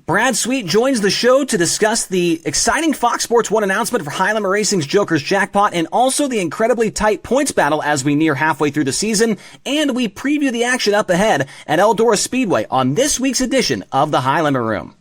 Brad Sweet joins the show to discuss the exciting Fox Sports 1 announcement for High Limit Racing's Joker's Jackpot and also the incredibly tight points battle as we near halfway through the season, and we preview the action up ahead at Eldora Speedway on this week's edition of the High Limit Room.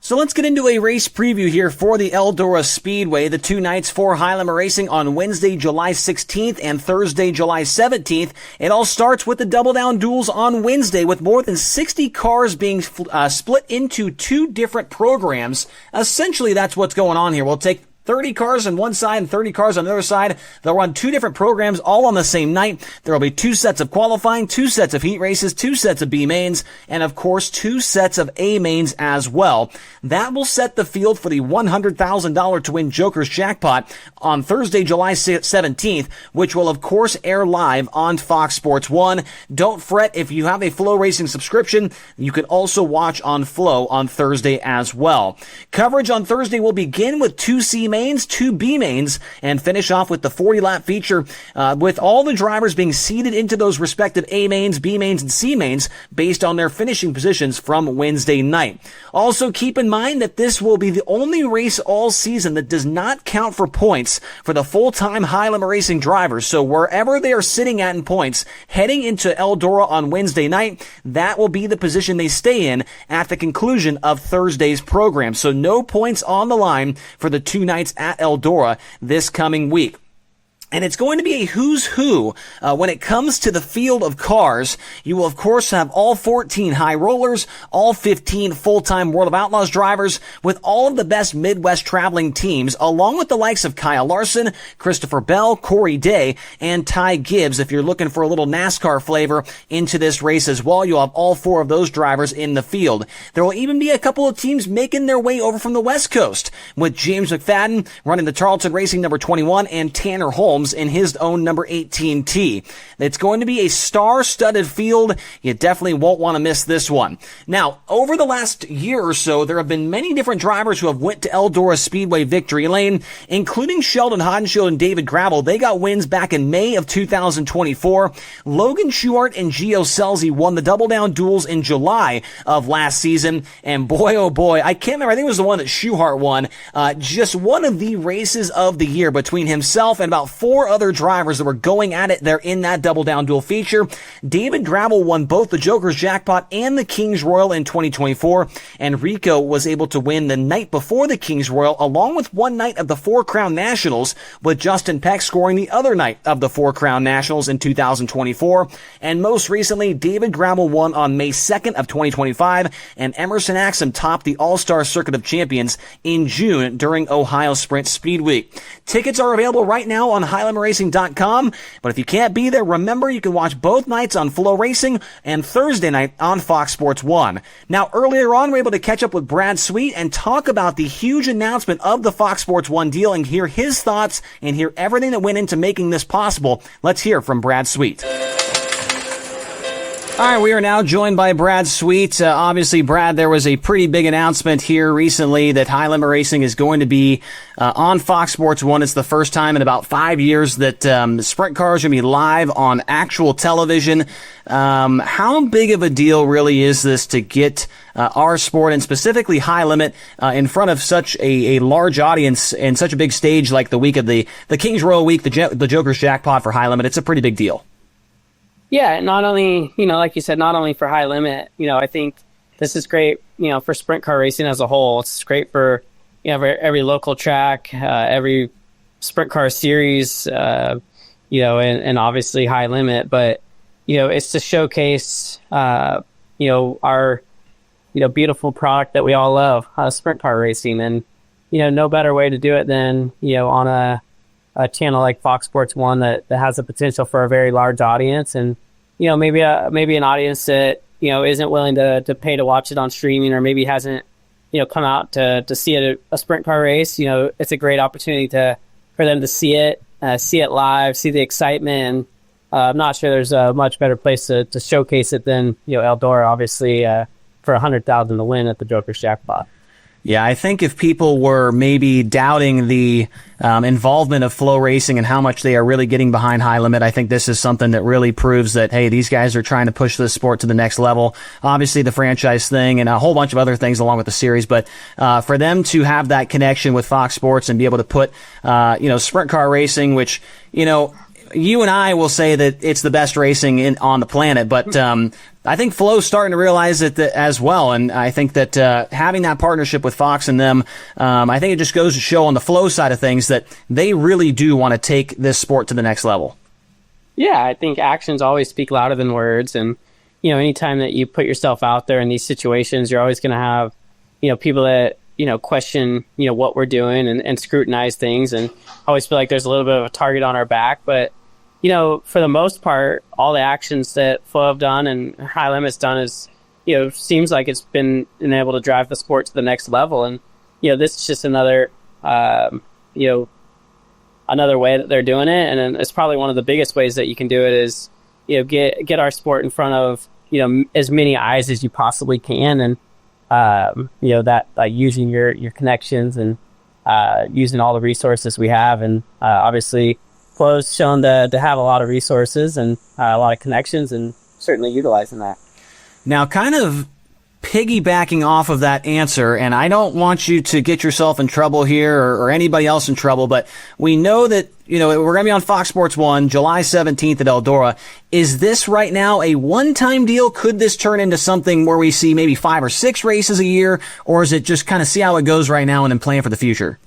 So let's get into a race preview here for the Eldora Speedway, the two nights for High Limit Racing on Wednesday, July 16th and Thursday, July 17th. It all starts with the double down duels on Wednesday with more than 60 cars being split into two different programs. Essentially, that's what's going on here. We'll take 30 cars on one side and 30 cars on the other side. They'll run two different programs all on the same night. There will be two sets of qualifying, two sets of heat races, two sets of B mains, and of course two sets of A mains as well. That will set the field for the $100,000 to win Joker's Jackpot on Thursday, July 17th, which will of course air live on Fox Sports 1. Don't fret, if you have a FloRacing subscription, you can also watch on Flo on Thursday as well. Coverage on Thursday will begin with two C mains, two B mains, and finish off with the 40-lap feature with all the drivers being seeded into those respective A mains, B mains, and C mains based on their finishing positions from Wednesday night. Also, keep in mind that this will be the only race all season that does not count for points for the full-time High Limit Racing drivers. So wherever they are sitting at in points heading into Eldora on Wednesday night, that will be the position they stay in at the conclusion of Thursday's program. So no points on the line for the two nights at Eldora this coming week. And it's going to be a who's who when it comes to the field of cars. You will, of course, have all 14 high rollers, all 15 full-time World of Outlaws drivers, with all of the best Midwest traveling teams, along with the likes of Kyle Larson, Christopher Bell, Corey Day, and Ty Gibbs. If you're looking for a little NASCAR flavor into this race as well, you'll have all four of those drivers in the field. There will even be a couple of teams making their way over from the West Coast, with James McFadden running the Tarleton Racing number 21 and Tanner Holmes in his own number 18T. It's going to be a star-studded field. You definitely won't want to miss this one. Now, over the last year or so, there have been many different drivers who have went to Eldora Speedway Victory Lane, including Sheldon Hodenshield and David Gravel. They got wins back in May of 2024. Logan Schuart and Gio Selzy won the double down duels in July of last season. And boy, oh boy, I can't remember. I think it was the one that Schuart won. Just one of the races of the year between himself and about four other drivers that were going at it there in that double down duel feature. David Gravel won both the Joker's Jackpot and the King's Royal in 2024, and Rico was able to win the night before the King's Royal, along with one night of the Four Crown Nationals, with Justin Peck scoring the other night of the Four Crown Nationals in 2024. And most recently, David Gravel won on May 2nd of 2025, and Emerson Axum topped the All-Star Circuit of Champions in June during Ohio Sprint Speed Week. Tickets are available right now on HighLimitRacing.com, but if you can't be there, remember you can watch both nights on FloRacing and Thursday night on Fox Sports 1. Now, earlier on, we were able to catch up with Brad Sweet and talk about the huge announcement of the Fox Sports 1 deal and hear his thoughts and hear everything that went into making this possible. Let's hear from Brad Sweet. All right, we are now joined by Brad Sweet. Obviously, Brad, there was a pretty big announcement here recently that High Limit Racing is going to be on Fox Sports 1. It's the first time in about 5 years that sprint cars are going to be live on actual television. How big of a deal really is this to get our sport, and specifically High Limit, in front of such a large audience and such a big stage like the week of the King's Royal week, the Joker's Jackpot for High Limit? It's a pretty big deal. Yeah, not only, like you said, not only for High Limit, I think this is great, for sprint car racing as a whole. It's great for, every local track, every sprint car series, and obviously High Limit. But, it's to showcase, our, beautiful product that we all love, sprint car racing. And, no better way to do it than, on a channel like Fox Sports 1 that has the potential for a very large audience, and maybe an audience that isn't willing to pay to watch it on streaming, or maybe hasn't come out to see a sprint car race. It's a great opportunity for them to see it live, see the excitement. And I'm not sure there's a much better place to showcase it than Eldora, obviously, for $100,000 to win at the Joker's Jackpot. Yeah, I think if people were maybe doubting the involvement of FloRacing and how much they are really getting behind High Limit, I think this is something that really proves that, hey, these guys are trying to push this sport to the next level. Obviously, the franchise thing and a whole bunch of other things along with the series, but for them to have that connection with Fox Sports and be able to put, sprint car racing, which, you and I will say that it's the best racing on the planet, but I think Flo's starting to realize it as well, and I think that having that partnership with Fox and them, I think it just goes to show on the Flo side of things that they really do want to take this sport to the next level. Yeah, I think actions always speak louder than words, and anytime that you put yourself out there in these situations, you're always going to have people that question what we're doing and scrutinize things, and I always feel like there's a little bit of a target on our back, but for the most part, all the actions that Flo have done and High Limit's done is, seems like it's been able to drive the sport to the next level. And, this is just another, another way that they're doing it. And it's probably one of the biggest ways that you can do it is, get our sport in front of, as many eyes as you possibly can. And, that using your connections and using all the resources we have. And obviously, Flo's shown to have a lot of resources and a lot of connections, and certainly utilizing that. Now, kind of piggybacking off of that answer, and I don't want you to get yourself in trouble here or anybody else in trouble, but we know that, we're going to be on Fox Sports 1, July 17th at Eldora. Is this right now a one-time deal? Could this turn into something where we see maybe 5 or 6 races a year, or is it just kind of see how it goes right now and then plan for the future?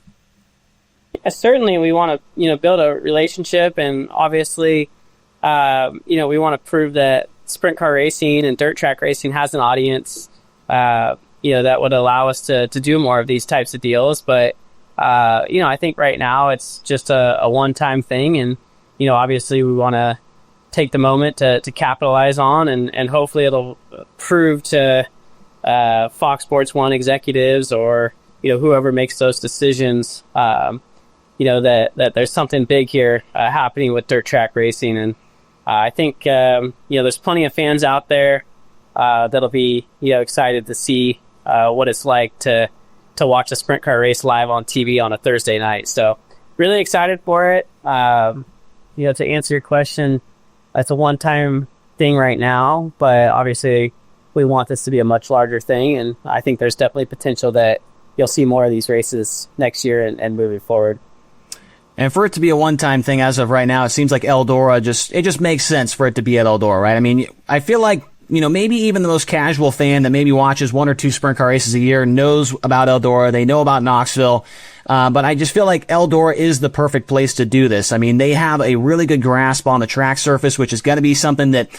Certainly, we want to, build a relationship, and obviously, we want to prove that sprint car racing and dirt track racing has an audience, that would allow us to do more of these types of deals. But, I think right now it's just a one-time thing, and, obviously we want to take the moment to capitalize on, and hopefully it'll prove to Fox Sports 1 executives or, whoever makes those decisions, that there's something big here happening with dirt track racing. And I think, there's plenty of fans out there that'll be, excited to see what it's like to watch a sprint car race live on TV on a Thursday night. So really excited for it. To answer your question, it's a one-time thing right now, but obviously we want this to be a much larger thing. And I think there's definitely potential that you'll see more of these races next year and moving forward. And for it to be a one-time thing as of right now, it seems like Eldora it just makes sense for it to be at Eldora, right? I mean, I feel like, maybe even the most casual fan that maybe watches 1 or 2 sprint car races a year knows about Eldora. They know about Knoxville. But I just feel like Eldora is the perfect place to do this. I mean, they have a really good grasp on the track surface, which is going to be something that,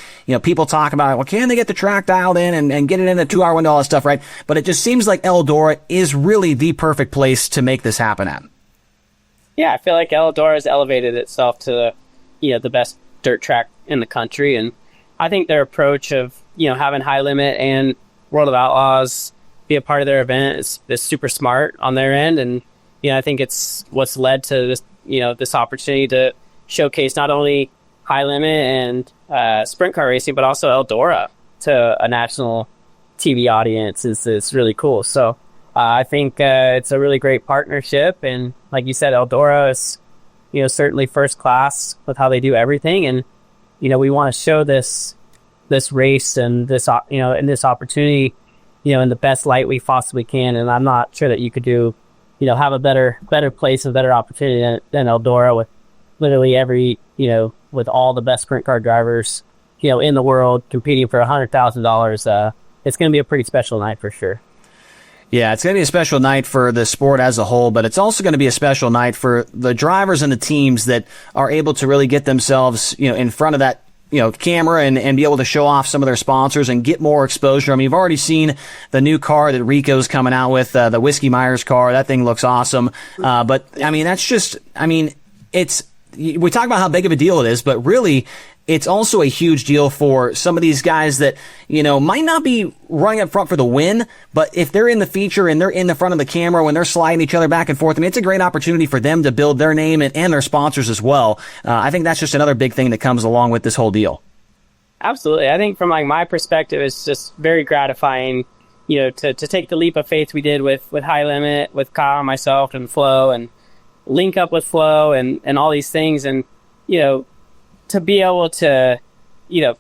people talk about. Well, can they get the track dialed in and get it in a 2-hour window, all that stuff, right? But it just seems like Eldora is really the perfect place to make this happen at. Yeah, I feel like Eldora has elevated itself to, the best dirt track in the country. And I think their approach of, having High Limit and World of Outlaws be a part of their event is super smart on their end. And, I think it's what's led to this, this opportunity to showcase not only High Limit and sprint car racing, but also Eldora to a national TV audience is really cool. So I think it's a really great partnership. And like you said, Eldora is, certainly first class with how they do everything. And, we want to show this race and this, and this opportunity, in the best light we possibly can. And I'm not sure that you could do, have a better place, a better opportunity than Eldora with literally every, with all the best sprint car drivers, in the world competing for $100,000. It's going to be a pretty special night for sure. Yeah, it's going to be a special night for the sport as a whole, but it's also going to be a special night for the drivers and the teams that are able to really get themselves, in front of that, camera and be able to show off some of their sponsors and get more exposure. I mean, you've already seen the new car that Rico's coming out with, the Whiskey Myers car. That thing looks awesome. But I mean, we talk about how big of a deal it is, but really, it's also a huge deal for some of these guys that, might not be running up front for the win, but if they're in the feature and they're in the front of the camera when they're sliding each other back and forth, I mean, it's a great opportunity for them to build their name and their sponsors as well. I think that's just another big thing that comes along with this whole deal. Absolutely. I think from my perspective, it's just very gratifying, to take the leap of faith we did with High Limit, with Kyle and myself and Flo, and link up with Flo and all these things, and to be able to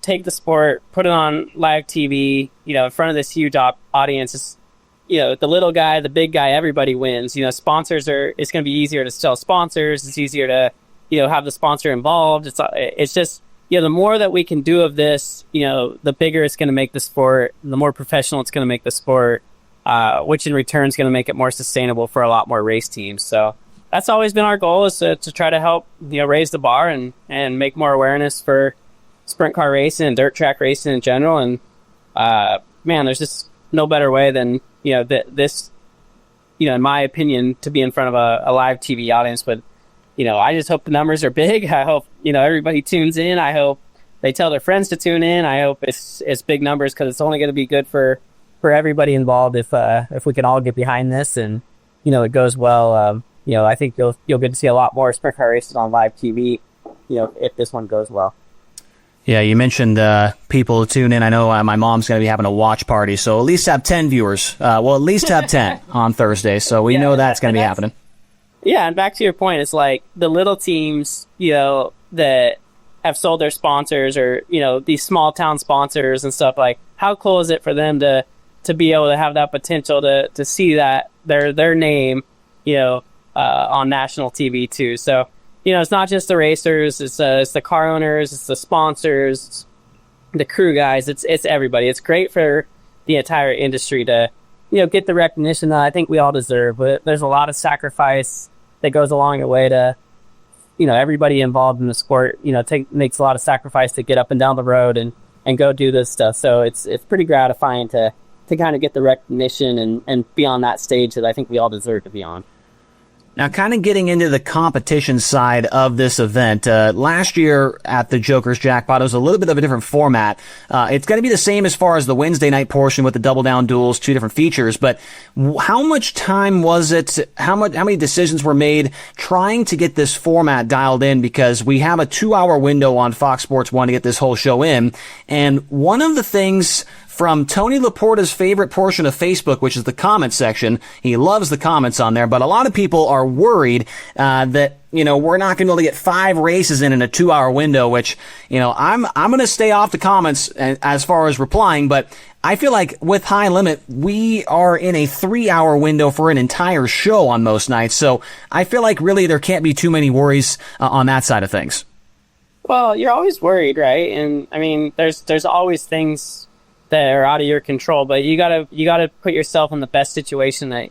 take the sport, put it on live TV, in front of this huge audience. Is, the little guy, the big guy, everybody wins. Sponsors it's going to be easier to sell sponsors. It's easier to have the sponsor involved. It's just the more that we can do of this, the bigger it's going to make the sport, the more professional it's going to make the sport, which in return is going to make it more sustainable for a lot more race teams. So that's always been our goal, is to try to help raise the bar and make more awareness for sprint car racing and dirt track racing in general. And man, there's just no better way than this, in my opinion, to be in front of a live TV audience. But I just hope the numbers are big. I hope everybody tunes in. I hope they tell their friends to tune in. I hope it's big numbers, because it's only going to be good for everybody involved if we can all get behind this and it goes well. I think you'll get to see a lot more sprint car races on live TV if this one goes well. Yeah, you mentioned people tune in. I know my mom's going to be having a watch party, so at least have 10 viewers. Well, at least have 10 on Thursday, so we know that's going to be happening. Yeah, and back to your point, it's like the little teams, that have sold their sponsors, or, these small town sponsors and stuff, like, how cool is it for them to be able to have that potential to see that their name, on national TV too. So, it's not just the racers, it's the car owners, it's the sponsors, the crew guys, it's everybody. It's great for the entire industry to, get the recognition that I think we all deserve. But there's a lot of sacrifice that goes along the way to, everybody involved in the sport, makes a lot of sacrifice to get up and down the road and go do this stuff. So it's pretty gratifying to kind of get the recognition and be on that stage that I think we all deserve to be on. Now, kind of getting into the competition side of this event, last year at the Joker's Jackpot, it was a little bit of a different format. It's going to be the same as far as the Wednesday night portion with the double down duels, 2 different features, but how much time was it? How many decisions were made trying to get this format dialed in? Because we have a 2-hour window on Fox Sports 1 to get this whole show in. And one of the things from Tony Laporta's favorite portion of Facebook, which is the comment section. He loves the comments on there, but a lot of people are worried that we're not going to be able to get 5 races in a 2-hour window, which, I'm going to stay off the comments as far as replying, but I feel like with High Limit, we are in a 3-hour window for an entire show on most nights, so I feel like really there can't be too many worries on that side of things. Well, you're always worried, right? And I mean, there's always things that are out of your control, but you gotta put yourself in the best situation that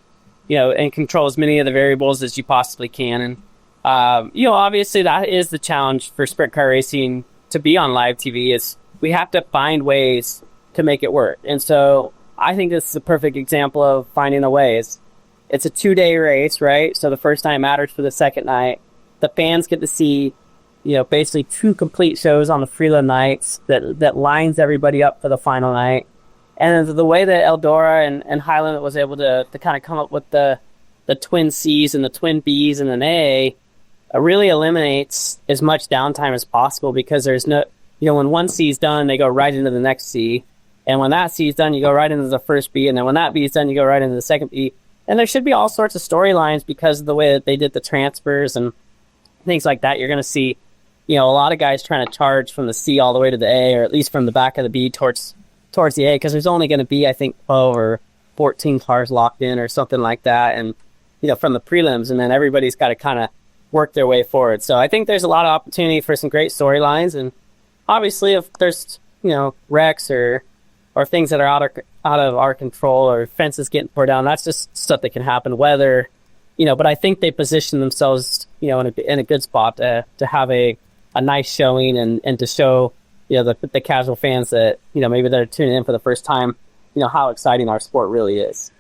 and control as many of the variables as you possibly can. And obviously that is the challenge for sprint car racing to be on live TV, is we have to find ways to make it work. And so I think this is a perfect example of finding a way. It's a 2-day race, right? So the first night matters for the second night. The fans get to see basically 2 complete shows on the prelim nights that lines everybody up for the final night. And the way that Eldora and High Limit was able to kind of come up with the twin C's and the twin B's and an A really eliminates as much downtime as possible, because there's no, when one C is done, they go right into the next C. And when that C is done, you go right into the first B. And then when that B is done, you go right into the second B. And there should be all sorts of storylines because of the way that they did the transfers and things like that. You're going to see a lot of guys trying to charge from the C all the way to the A, or at least from the back of the B towards the A, because there's only going to be, I think, 12 or 14 cars locked in or something like that, and from the prelims, and then everybody's got to kind of work their way forward. So I think there's a lot of opportunity for some great storylines, and obviously if there's wrecks or things that are out of our control, or fences getting tore down, that's just stuff that can happen. Weather, but I think they position themselves in a good spot to have a nice showing and to show the casual fans that maybe they're tuning in for the first time, how exciting our sport really is.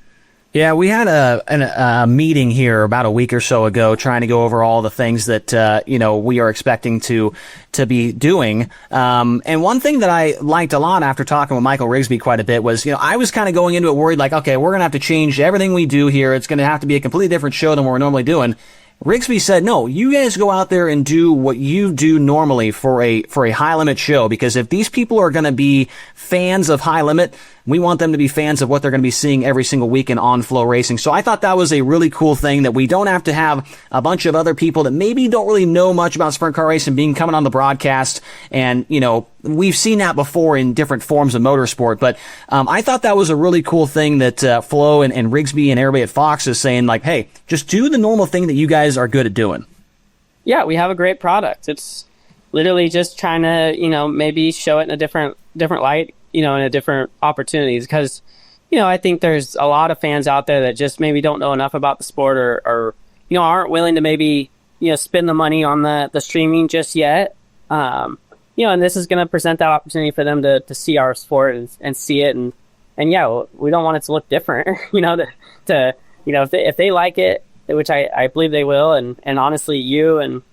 Yeah, we had a meeting here about a week or so ago trying to go over all the things that, we are expecting to be doing. And one thing that I liked a lot after talking with Michael Rigsby quite a bit was, I was kind of going into it worried like, okay, we're going to have to change everything we do here. It's going to have to be a completely different show than what we're normally doing. Rigsby said, no, you guys go out there and do what you do normally for a High Limit show, because if these people are going to be fans of High Limit, We want them to be fans of what they're going to be seeing every single weekend on FloRacing. So I thought that was a really cool thing, that we don't have to have a bunch of other people that maybe don't really know much about sprint car racing coming on the broadcast. And, we've seen that before in different forms of motorsport. But I thought that was a really cool thing that Flo and Rigsby and everybody at Fox is saying, like, hey, just do the normal thing that you guys are good at doing. Yeah, we have a great product. It's literally just trying to, maybe show it in a different light, in a different opportunities. Because, I think there's a lot of fans out there that just maybe don't know enough about the sport or aren't willing to maybe, spend the money on the streaming just yet. And this is going to present that opportunity for them to see our sport and see it. And yeah, we don't want it to look different, if they like it, which I believe they will. And honestly, you and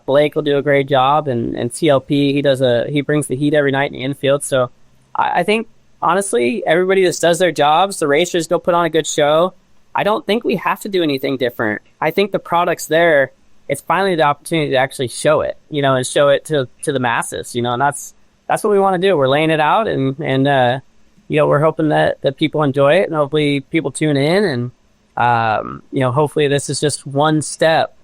Blake will do a great job, and TLP, he brings the heat every night in the infield. So I think, honestly, everybody just does their jobs. The racers go put on a good show. I don't think we have to do anything different. I think the product's there. It's finally the opportunity to actually show it, and show it to the masses, and that's what we want to do. We're laying it out, and we're hoping that people enjoy it, and hopefully people tune in, and hopefully this is just one step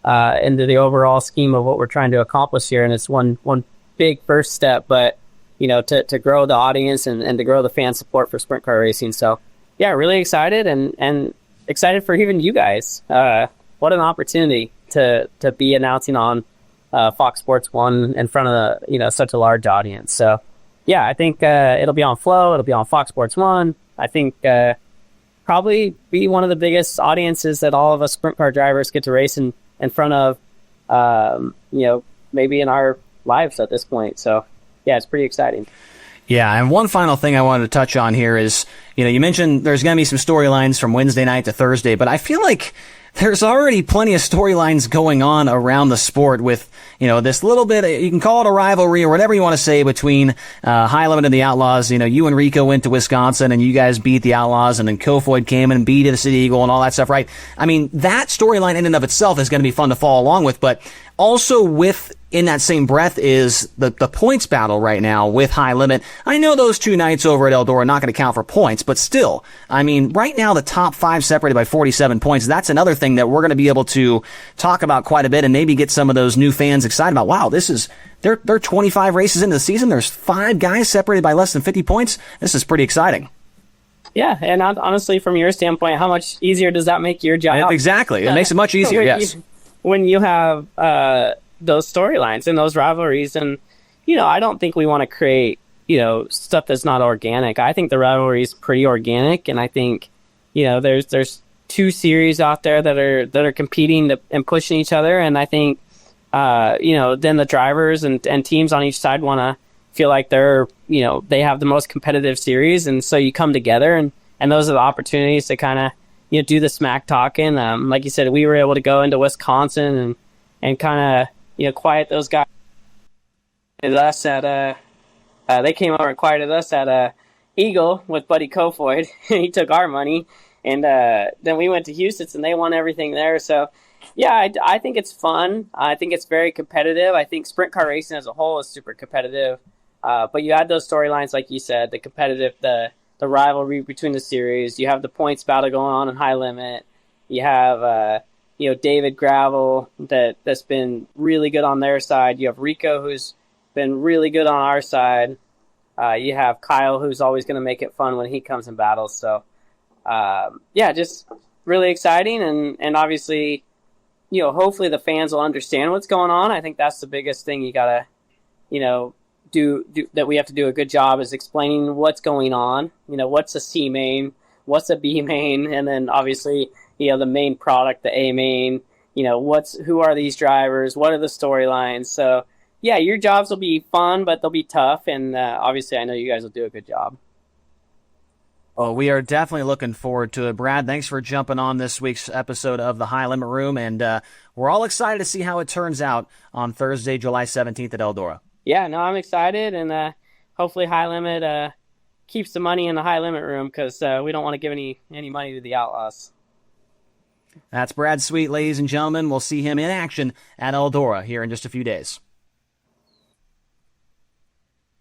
into the overall scheme of what we're trying to accomplish here, and it's one big first step, but to grow the audience and to grow the fan support for sprint car racing. So yeah, really excited and excited for even you guys. What an opportunity to be announcing on Fox Sports 1 in front of such a large audience. So yeah, I think it'll be on Flow, it'll be on Fox Sports 1. I think probably be one of the biggest audiences that all of us sprint car drivers get to race in front of, maybe in our lives at this point. So yeah, it's pretty exciting. Yeah, and one final thing I wanted to touch on here is, you mentioned there's going to be some storylines from Wednesday night to Thursday, but I feel like there's already plenty of storylines going on around the sport with, this little bit, you can call it a rivalry or whatever you want to say, between High Limit and the Outlaws. You and Rico went to Wisconsin and you guys beat the Outlaws, and then Kofoid came and beat the City Eagle and all that stuff, right? I mean, that storyline in and of itself is going to be fun to follow along with, but also in that same breath is the points battle right now with High Limit. I know those two nights over at Eldora are not going to count for points, but still, I mean, right now the top 5 separated by 47 points. That's another thing that we're going to be able to talk about quite a bit, and maybe get some of those new fans excited about. Wow, they're 25 races into the season. There's 5 guys separated by less than 50 points. This is pretty exciting. Yeah, and honestly, from your standpoint, how much easier does that make your job? Exactly. It makes it much easier, yes. When you have those storylines and those rivalries, and I don't think we want to create stuff that's not organic. I think the rivalry is pretty organic, and I think there's 2 series out there that are competing and pushing each other, and I think then the drivers and teams on each side want to feel like they're they have the most competitive series, and so you come together, and those are the opportunities to kind of do the smack talking. Like you said, we were able to go into Wisconsin and kind of, quiet those guys. Us at, they came over and quieted us at Eagle with Buddy Kofoid. He took our money, and then we went to Houston, and they won everything there. So, yeah, I think it's fun. I think it's very competitive. I think sprint car racing as a whole is super competitive. But you add those storylines, like you said, the competitive, the rivalry between the series. You have the points battle going on in High Limit. You have, David Gravel that's been really good on their side. You have Rico, who's been really good on our side. You have Kyle, who's always going to make it fun when he comes in battles. So, just really exciting. And obviously, hopefully the fans will understand what's going on. I think that's the biggest thing you got to, do that we have to do a good job is explaining what's going on. What's a C main, what's a B main, and then obviously the main product, the A main. Who are these drivers, what are the storylines. So yeah, your jobs will be fun, but they'll be tough, and obviously I know you guys will do a good job. Oh, we are definitely looking forward to it. Brad, thanks for jumping on this week's episode of the High Limit Room, and we're all excited to see how it turns out on Thursday, July 17th at Eldora. Yeah, no, I'm excited, and hopefully High Limit keeps the money in the High Limit Room, because we don't want to give any money to the Outlaws. That's Brad Sweet, ladies and gentlemen. We'll see him in action at Eldora here in just a few days.